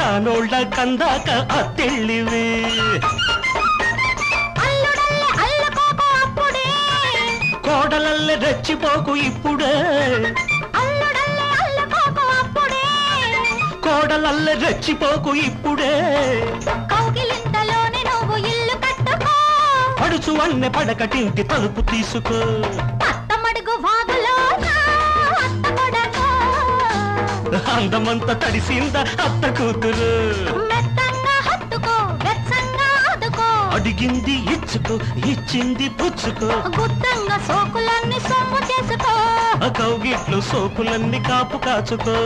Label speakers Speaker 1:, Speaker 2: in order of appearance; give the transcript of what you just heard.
Speaker 1: కానోళ్ళ కందాక అత్తెళ్ళివే కోడలల్లె రెచ్చిపోకు ఇప్పుడే కోడలల్లె రెచ్చిపోకు ఇప్పుడే
Speaker 2: కౌగిలింతలోనే నువ్వు ఇల్లు కట్టుకో
Speaker 1: పడుచు అన్నె పడకటింటి తలుపు తీసుకో
Speaker 2: అత్తమడుగు వాగులో
Speaker 1: అందమంత తడిసింద అత్త కూతురు
Speaker 2: మెత్తంగా హత్తుకో వెచ్చంగా ఆదుకో
Speaker 1: అడిగింది ఇచ్చుకో ఇచ్చింది పుచ్చుకో
Speaker 2: గుత్తంగా సోకులన్నీ సొమ్ము చేసుకో
Speaker 1: కౌగిట్లు సోకులన్నీ కాపు కాచుకో